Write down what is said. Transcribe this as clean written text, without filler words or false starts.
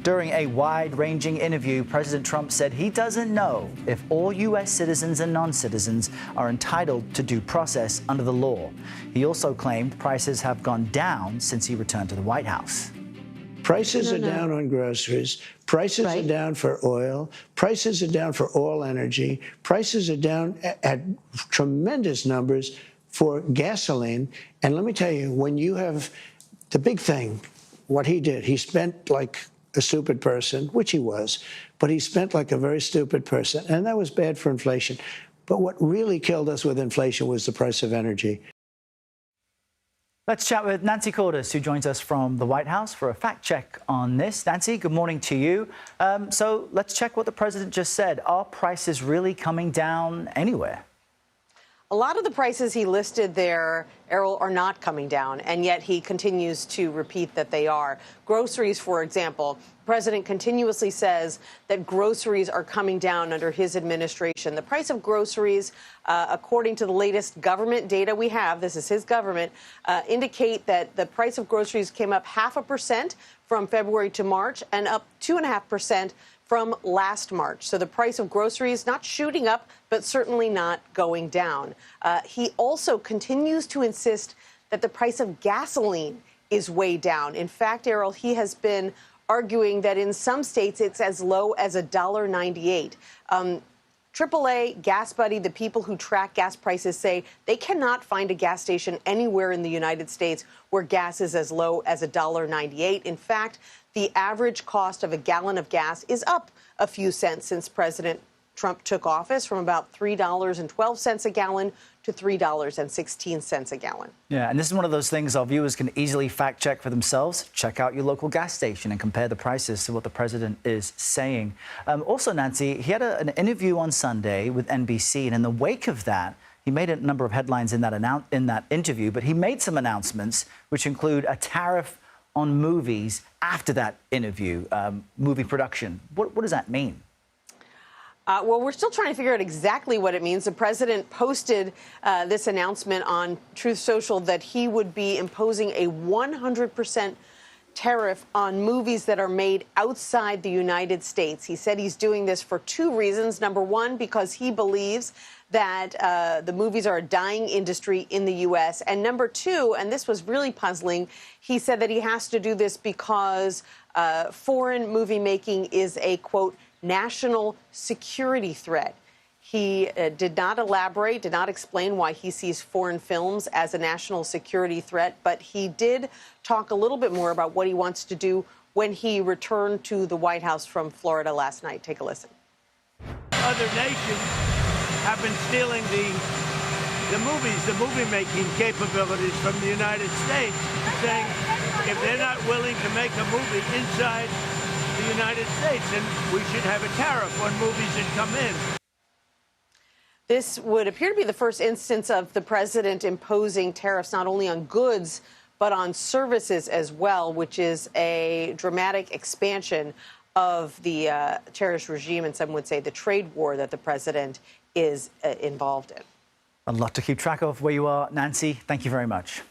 During a wide-ranging interview, President Trump said he doesn't know if all U.S. citizens and non-citizens are entitled to due process under the law. He also claimed prices have gone down since he returned to the White House. Prices are down on groceries. Prices are down for oil. Prices are down for all energy. Prices are down at tremendous numbers for gasoline. And let me tell you, when you have the big thing, what he did, he spent like a stupid person, which he was, but he spent like a very stupid person. And that was bad for inflation. But what really killed us with inflation was the price of energy. Let's chat with Nancy Cordes, who joins us from the White House for a fact check on this. Nancy, good morning to you. So let's check what the president just said. Are prices really coming down anywhere? A lot of the prices he listed there, Errol, are not coming down, and yet he continues to repeat that they are. Groceries, for example, the president continuously says that groceries are coming down under his administration. The price of groceries, according to the latest government data we have, this is his government, indicate that the price of groceries came up 0.5% from February to March and up 2.5% from last March. So the price of groceries not shooting up, but certainly not going down. He also continues to insist that the price of gasoline is way down. In fact, Errol, he has been arguing that in some states it's as low as $1.98. AAA, Gas Buddy, the people who track gas prices say they cannot find a gas station anywhere in the United States where gas is as low as $1.98. In fact, the average cost of a gallon of gas is up a few cents since President Trump took office, from about $3.12 a gallon to $3.16 a gallon. Yeah, and this is one of those things our viewers can easily fact check for themselves. Check out your local gas station and compare the prices to what the president is saying. Also, Nancy, he had an interview on Sunday with NBC, and in the wake of that, he made a number of headlines in that interview, but he made some announcements which include a tariff on movies after that interview, movie production. What does that mean? Well, we're still trying to figure out exactly what it means. The president posted this announcement on Truth Social that he would be imposing a 100% tariff on movies that are made outside the United States. He said he's doing this for two reasons. Number one, because he believes that the movies are a dying industry in the U.S. And number two, and this was really puzzling, he said that he has to do this because foreign movie making is a, quote, national security threat. He did not elaborate, did not explain why he sees foreign films as a national security threat, but he did talk a little bit more about what he wants to do when he returned to the White House from Florida last night. Take a listen. Other nations have been stealing the movie-making capabilities from the United States, saying if they're not willing to make a movie inside the United States, then we should have a tariff on movies that come in. This would appear to be the first instance of the president imposing tariffs not only on goods, but on services as well, which is a dramatic expansion of the terrorist regime, and some would say the trade war that the president is involved in. A lot to keep track of where you are, Nancy. Thank you very much.